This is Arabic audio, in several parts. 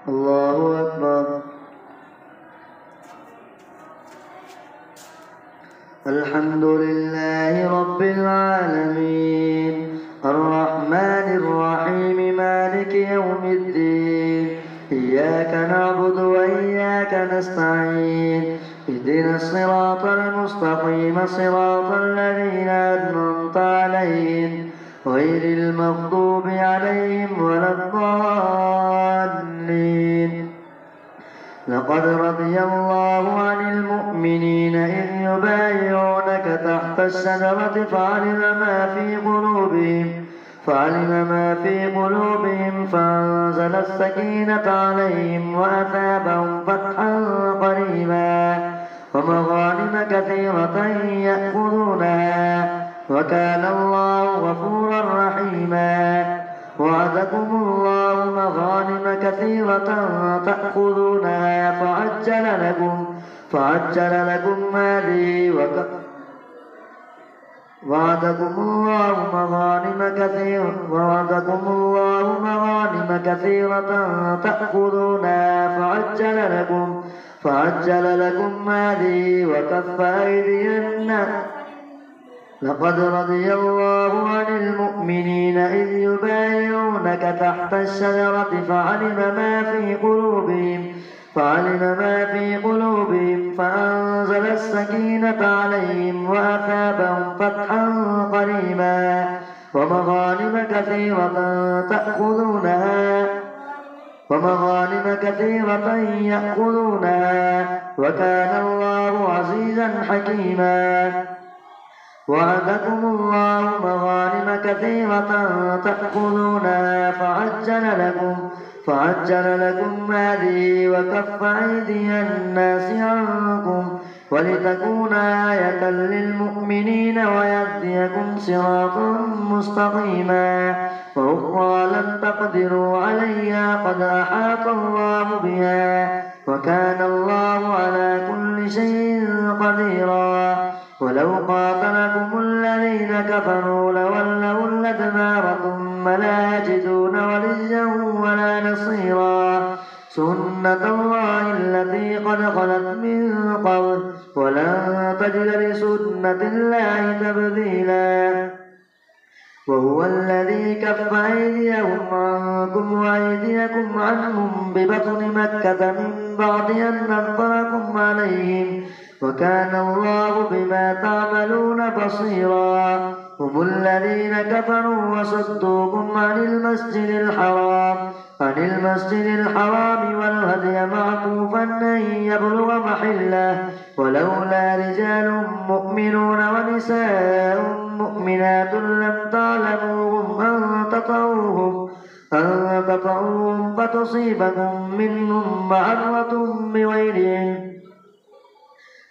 الله أكبر. الحمد لله رب العالمين الرحمن الرحيم مالك يوم الدين إياك نعبد وإياك نستعين اهدنا الصراط المستقيم صراط الذين أنعمت عليهم غير المغضوب عليهم ولا الضالين. لقد رضي الله عن المؤمنين إذ يبايعونك تحت الشجرة فعلم ما في قلوبهم فأنزل السكينة عليهم وأثابهم فتحا قريبا ومغانم كثيرة يأخذونها وكان الله غفورا رحيما. وعدكم الله مغانم كثيرة تأخذونها فعجل لكم هذه وعدكم الله مغانم كثيرة تأخذونها فعجل لكم هذه وكف أيدي الناس. لقد رضي الله عن المؤمنين إذ يبايعونك تحت الشجرة فعلم ما في قلوبهم فأنزل السكينة عليهم وأثابهم فتحا قريبا ومغانم كثيرة يأخذونها وكان الله عزيزا حكيما. وعدكم الله مغانم كثيرة تأخذونها فعجل لكم هذه وكف أيدي الناس عنكم ولتكون آية للمؤمنين ويهديكم صراطا مستقيما. وأخرى لم تقدروا عليها قد أحاط الله بها وكان الله على كل شيء قديرا. ولو قاتلكم الذين كفروا لولوا الأدبار ثم لا يجدون وليا ولا نصيرا. سنة الله التي قد خلت من قبل ولن تجد لسنة الله تبديلا. وهو الذي كف أيديهم عنكم وأيديكم عنهم ببطن مكة من بعد أن نظركم عليهم وكان الله بما تعملون بصيرا. هم الذين كفروا وصدوكم عن المسجد الحرام والهدي معكوفا أن يبلغ محله ولولا رجال مؤمنون ونساء مؤمنات لم تعلموهم أن تطعوهم فتصيبكم منهم معرة بغيرهم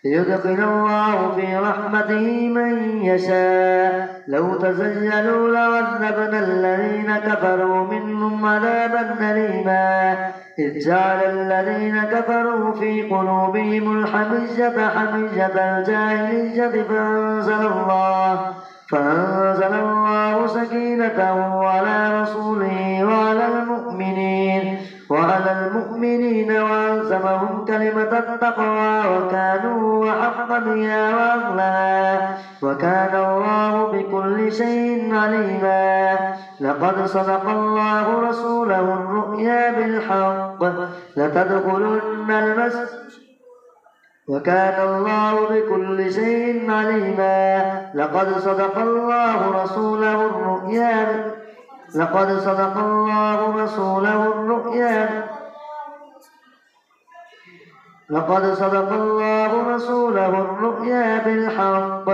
ليدخل الله في رحمته من يشاء. لو تزيلوا لعذبنا الذين كفروا منهم عذابا أليما. إذ جعل الذين كفروا في قلوبهم الحمية حمية الجاهلية فأنزل الله سكينته على رسوله وعلى المؤمنين وألزمهم كلمة التقوى وكانوا أحق بها وأهلها وكان الله بكل شيء عليما. لقد صدق الله رسوله الرؤيا بالحق لتدخلن المسجد وكان الله بكل شيء عليما. لقد صدق الله رسوله الرؤيا بالحق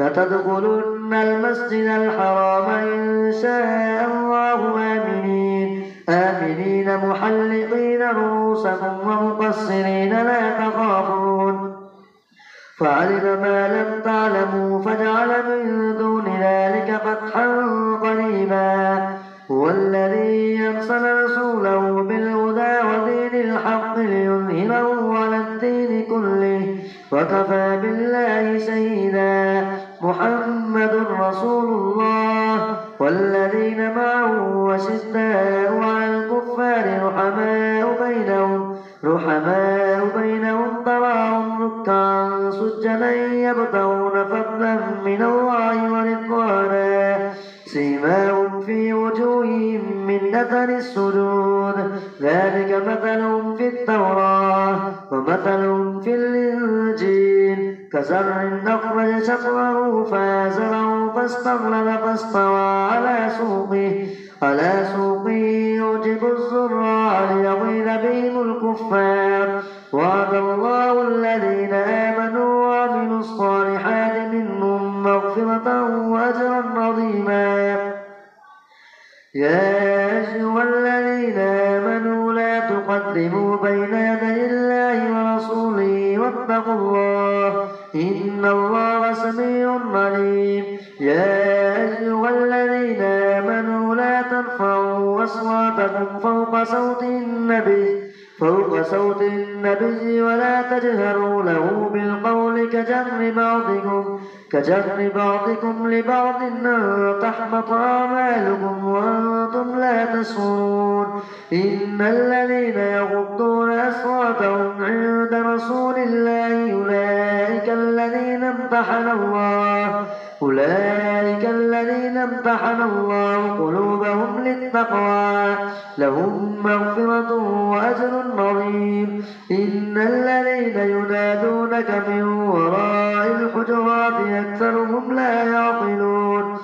لتدخلن المسجد الحرام إن شاء الله آمنين محلقين رؤوسكم ومقصرين لا تخافون فعلم ما لم تعلموا فجعل من دون ذلك فتحا قريبا. هو الذي أرسل رسوله بالهدى ودين الحق ليظهره على الدين كله وكفى بالله شهيدا. محمد رسول الله والذين معه أشداء على الكفار رحماء بينهم رحماء بينهم تراهم ركعا سجدا يبتغون فضلا من الله ورضوانا سيماهم في وجوههم من أثر السجود ذلك مثلهم في التوراة ومثلهم في الإنجيل كزرع أخرج شطره فآزره فاستغلظ فاستوى على سوقه يعجب الزراع ليغيظ بهم الكفار وعد الله الذين آمنوا وعملوا الصالحات منهم مغفرة وأجرا عظيما يا أيها الذين آمنوا لا تقدموا بين يدي الله ورسوله واتقوا الله إن الله سميع عليم يا أيها الذين آمنوا لا ترفعوا أصواتكم فوق صوت النبي ولا تجهروا له بالقول كجهر بعضكم لبعض أن تحبط أعمالكم وأنتم لا تشعرون إن الذين يغضون أصواتهم عند رسول الله أولئك الذين امتحن الله قلوبهم للتقوى لهم مغفرة وأجر عظيم إن الذين ينادونك من وراء الحجرات أكثرهم لا يعقلون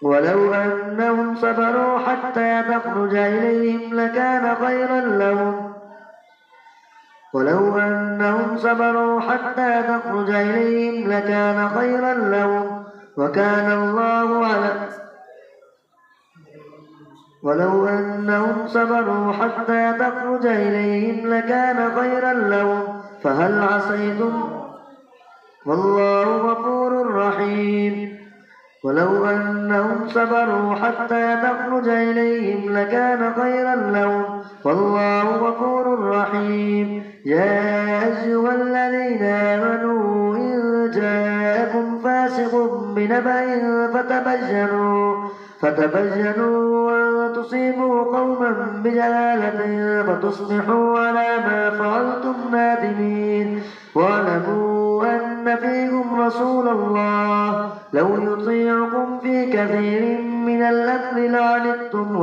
ولو أنهم صبروا حتى تخرج إليهم لكان خيرا لهم وكان فهل عصيتم والله غفور رحيم ولو أنهم صبروا حتى تخرج إليهم لكان خيرا لهم والله غفور رحيم يا أيها الذين آمنوا إن جاءكم فاسق بنبأ فتبينوا أن تصيبوا قوما بجهالة فتصبحوا على ما فعلتم نادمين واعلموا أن فيكم رسول الله لو يطيعكم في كثير من الأمر لعنتم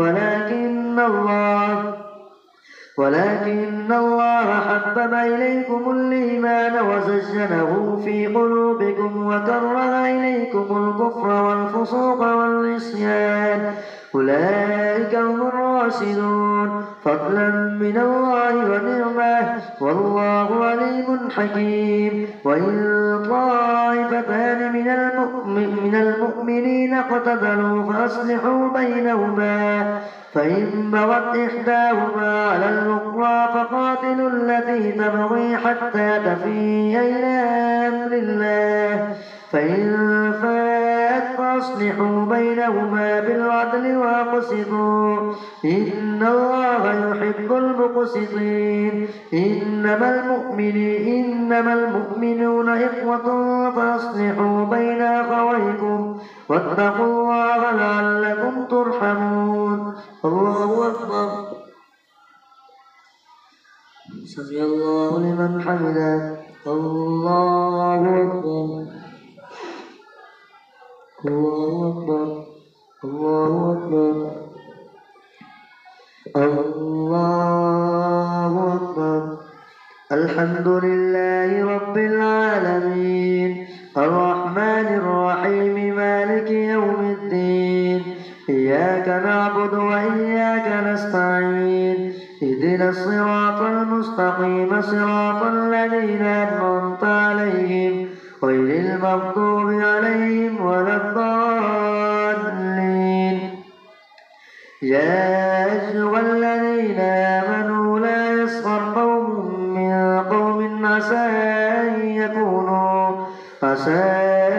ولكن الله حبب إليكم الإيمان وزينه في قلوبكم وكره إليكم الكفر والفسوق والعصيان أولئك هم الراشدون فضلا من الله ونعمة والله عليم حكيم وإن طائفتان من المؤمنين اقتتلوا فأصلحوا بينهما فإن بغت إحداهما على الأخرى فقاتلوا التي تبغي حتى تفيء إلى أمر الله فإن فاءت فأصلحوا بينهما بالعدل وأقسطوا إن الله يحب المقسطين إنما المؤمنون إخوة فأصلحوا بين أخويكم واتقوا الله لعلكم ترحمون الله أكبر سمع الله لمن حمده الله أكبر الله أكبر الله أكبر الله أكبر الحمد لله رب العالمين الرحمن الرحيم مالك يوم الدين إياك نعبد وإياك نستعين اهدنا الصراط المستقيم صراط الذين أنعمت عليهم غير المغضوب عليهم ولا الضالين يا أيها الذين آمنوا لا يسخر قوم من قوم عسى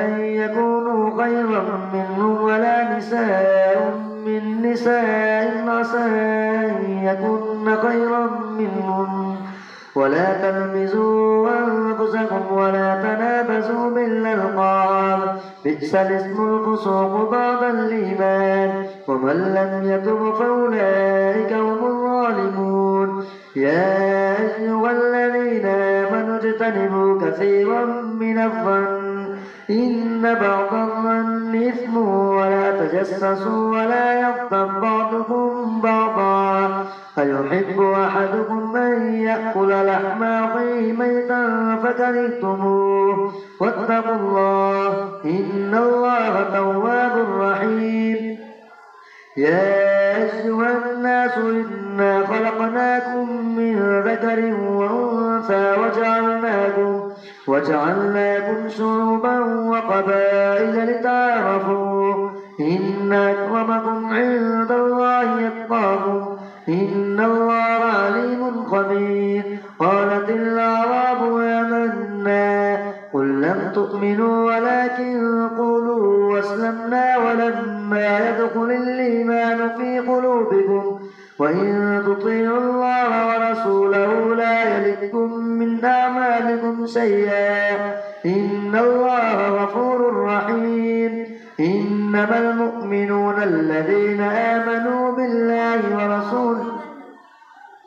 أن يكونوا خيرا منهم ولا نساء من نساء عسى أن يكن خيرا منهم ولا تلمزوا أنفسكم ولا تنابزوا بالألقاب بئس الاسم الفسوق بعد الإيمان ومن لم يتب فأولئك هم الظالمون يا واجتنبوا كثيرا من الظن إن بعض الظن إثم ولا تجسسوا ولا يغتب بعضكم بعضا أيحب أحدكم أن يأكل لحم أخيه ميتا فكرهتموه واتقوا الله إن الله تواب رحيم يا أيها الناس إنا خلقناكم من ذكر وأنثى وجعلناكم شعوبا وقبائل لتعارفوا إن أكرمكم عند الله أتقاكم إن الله عليم خبير قالت الأعراب آمنا قل لم تؤمنوا ولكن قولوا أسلمنا ولما يدخل الإيمان في قلوبكم وإن تطيعوا الله ورسوله لا يلدكم من أعمالكم شيئا إن الله غفور رحيم إنما المؤمنون الذين آمنوا بالله ورسوله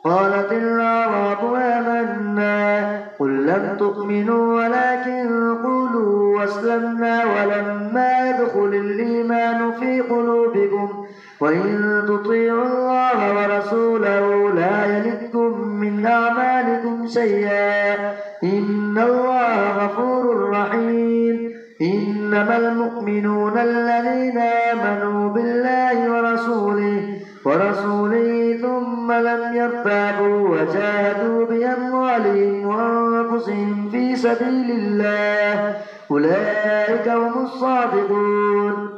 قالت الأعراب آمنا قل لم تؤمنوا ولكن قولوا أسلمنا ولما يدخل الإيمان في قلوبكم وإن تطيعوا الله ورسوله لا يلدكم من أعمالكم شيئا إن الله غفور رحيم إنما المؤمنون الذين آمنوا بالله ورسوله ثم لم يرتابوا وجاهدوا بأموالهم وأنفسهم في سبيل الله أولئك هم الصادقون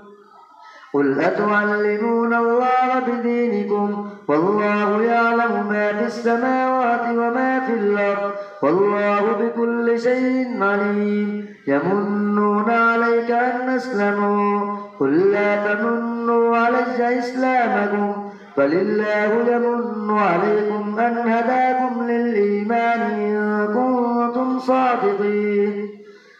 قل أتعلمون الله بدينكم والله يعلم ما في السماوات وما في الأرض والله بكل شيء عليم يمنون عليك أن أسلموا قل لا تمنوا علي إسلامكم بل الله يمن عليكم أن هداكم للإيمان إن كنتم صادقين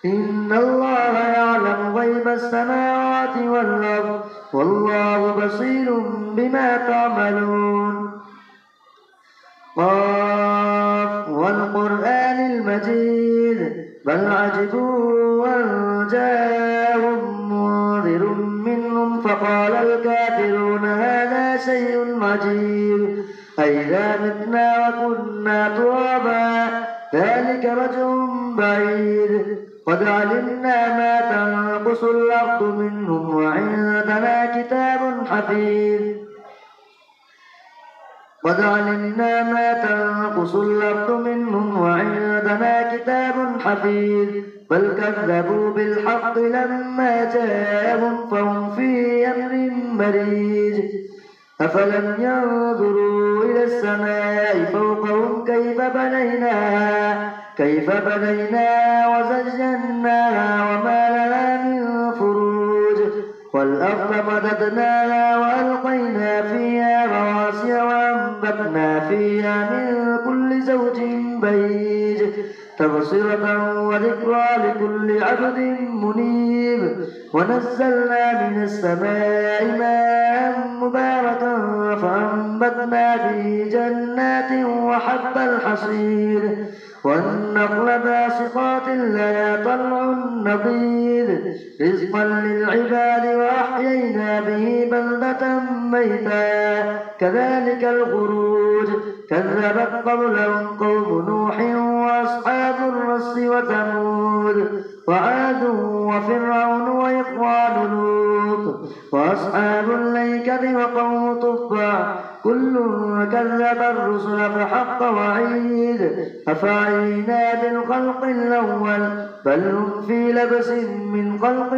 إن الله يعلم غيب السماوات والأرض والله بصير بما تعملون قاف والقرآن المجيد بل عجبوا أن جاءهم منذر منهم فقال الكافرون هذا شيء عجيب أئذا متنا وكنا ترابا ذلك رجع بعيد قد علمنا ما تنقص الأرض منهم وعندنا كتاب حفيظ قد علمنا ما تنقص الأرض منهم وعندنا كتاب حفيظ بل كذبوا بالحق لما جاءهم فهم في أمر مريج أفلم ينظروا إلى السماء فوقهم كيف بنيناها وزيناها وما لها من فروج والأرض مددناها وألقينا فيها رواسي وأنبتنا فيها من كل زوج بهيج تبصرة وذكرى لكل عبد منيب ونزلنا من السماء ماء مباركا فأنبتنا به جنات وحب الحصير والنخل باسقات لها طلع نضيد رزقا للعباد وأحيينا به بلدة ميتا كذلك الخروج كذبت قبلهم قوم نوح وأصحاب الرس وثمود وعاد وفرعون وإخوان لوط وأصحاب الأيكة وقوم تبع كل كذب الرسل فحق وعيد أفعينا بالخلق الأول بل هم في لبس من خلق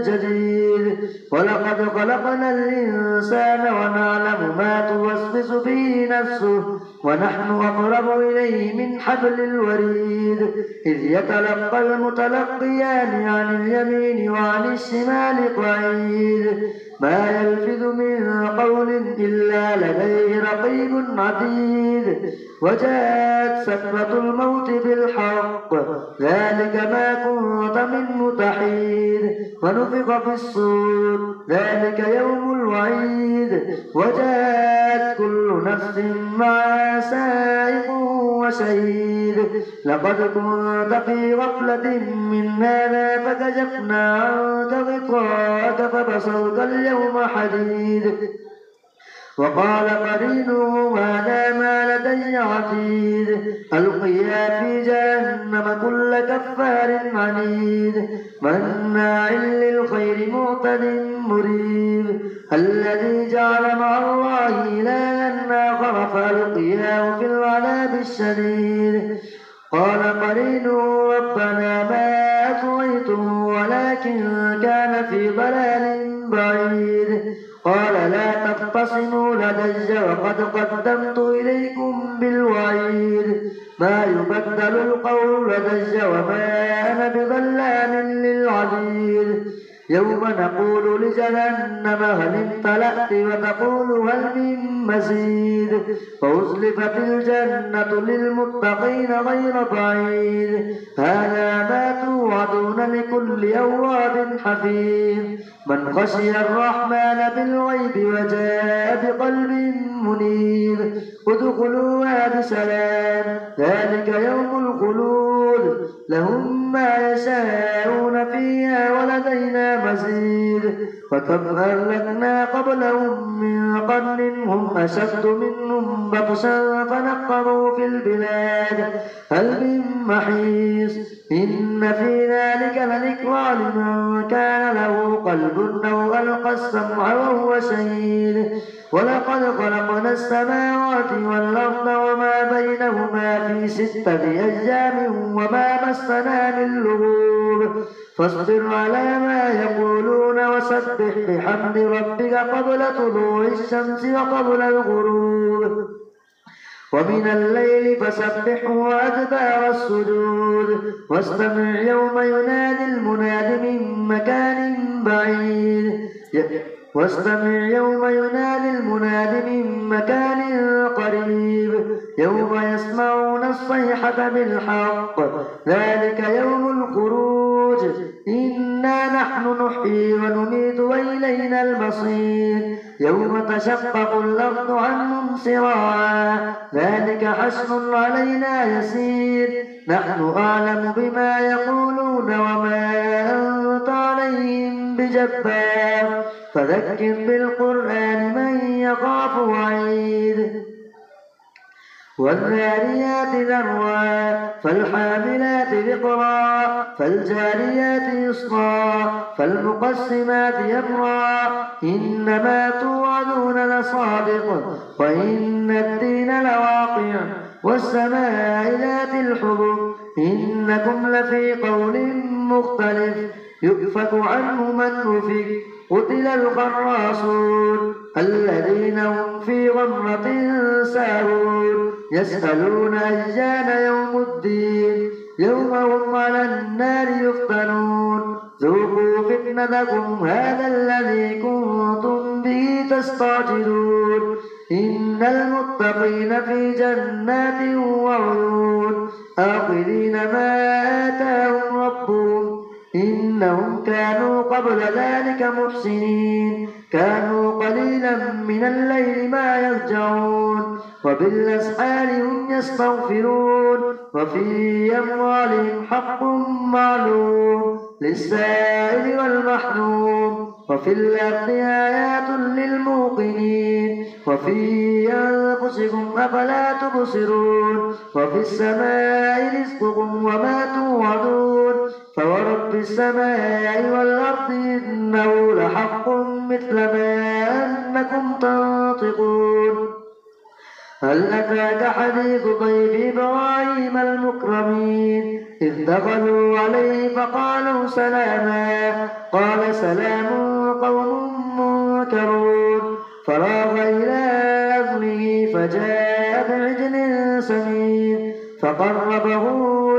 جديد ولقد خلقنا الإنسان ونعلم ما توسوس به نفسه ونحن أقرب إليه من حبل الوريد إذ يتلقى المتلقيان عن اليمين وعن الشمال قعيد ما يلفظ من قول إلا لديه رقيب عتيد وجاءت سكرة الموت بالحق ذلك ما كنت منه تحيد ونفخ في الصور ذلك يوم الوعيد وجاءت كل نفس معها سائق وهو شهيد لقد كنت في غفلة من هذا فكشفنا عنك غطاءك فبصرك اليوم حديد وقال قرينه هذا ما لدي عتيد ألقيا في جهنم كل كفار عنيد مناع للخير معتد مريب الذي جعل مع الله إلها آخر فألقياه في العذاب الشديد قال قرينه ربنا ما أطغيته ولكن كان في ضلال بعيد قال لا تختصموا لدي وقد قدمت إليكم بالوعيد ما يبدل القول لدي وما أنا بظلام للعبيد يوم نقول لجهنم هل امتلأت وتقول هل من مزيد فأزلفت الجنة للمتقين غير بعيد هذا ما توعدون لكل أواب حفيظ من خشي الرحمن بالغيب وجاء بقلب منيب ادخلوها بسلام ذلك يوم الخلود لهم ما يشاءون فيها ولدينا مزيد وكم أهلكنا قبلهم من قرن هم أشد منهم بطشا فنقروا في البلاد هل من محيص إن في ذلك لذكرى لمن كان له قلب أو ألقى السمع وهو شهيد ولقد خلقنا السماوات والأرض وما بينهما في 6 أيام وما مسنا من لغوب فاصبر على ما يقولون وسبح بحمد ربك قبل طلوع الشمس وقبل الغروب ومن الليل فسبحه وأدبار السجود واستمع يوم ينادي المناد من مكان بعيد واستمع يوم ينادي المناد من مكان قريب يوم يسمعون الصيحة بالحق ذلك يوم الخروج إنا نحن نحيي ونميت وإلينا المصير يوم تشقق الأرض عنهم سراعا ذلك حشر علينا يسير نحن أعلم بما يقولون وما أنت عليهم بجبار فذكر بالقرآن من يخاف وعيد والذاريات ذروا فالحاملات ذكرا فالجاريات يسرا فالمقسمات أمرا إنما توعدون لصادق وإن الدين لواقع والسماء ذات الحبك إنكم لفي قول مختلف يؤفك عنه من أفك قتل الخراصون الذين هم في غمرة ساهون يسألون أيان يوم الدين يوم هم على النار يفتنون ذوقوا فتنتكم هذا الذي كنتم به تستعجلون إن المتقين في جنات وعيون آخذين ما آتاهم ربهم إنهم كانوا قبل ذلك محسنين كانوا قليلا من الليل ما يهجعون وبالأسحار هم يستغفرون وفي أموالهم حق معلوم للسائل والمحروم وفي الأرض آيات للموقنين وفي أنفسكم أفلا تبصرون وفي السماء رزقكم وما توعدون فورب السماء والأرض إنه لحق مثل ما أنكم تنطقون هل أتاك حديث ضيف إبراهيم المكرمين إذ دخلوا عليه فقالوا سلاما قال سلام قوم منكرون فراغ إلى أهله فجاء بعجل سمين فقربه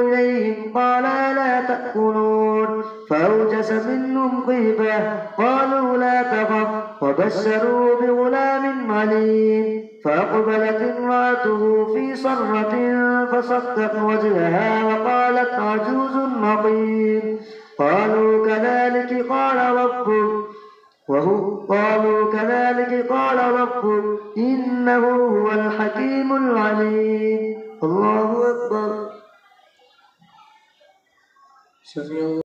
إليهم قال لا تأكلون فأوجس منهم خيفة قالوا لا تخف وبشروا بغلام عليم فأقبلت امرأته في صرة فصكت وجهها وقالت عجوز عقيم قالوا كذلك قال ربك إنه هو الحكيم العليم الله شوف يوم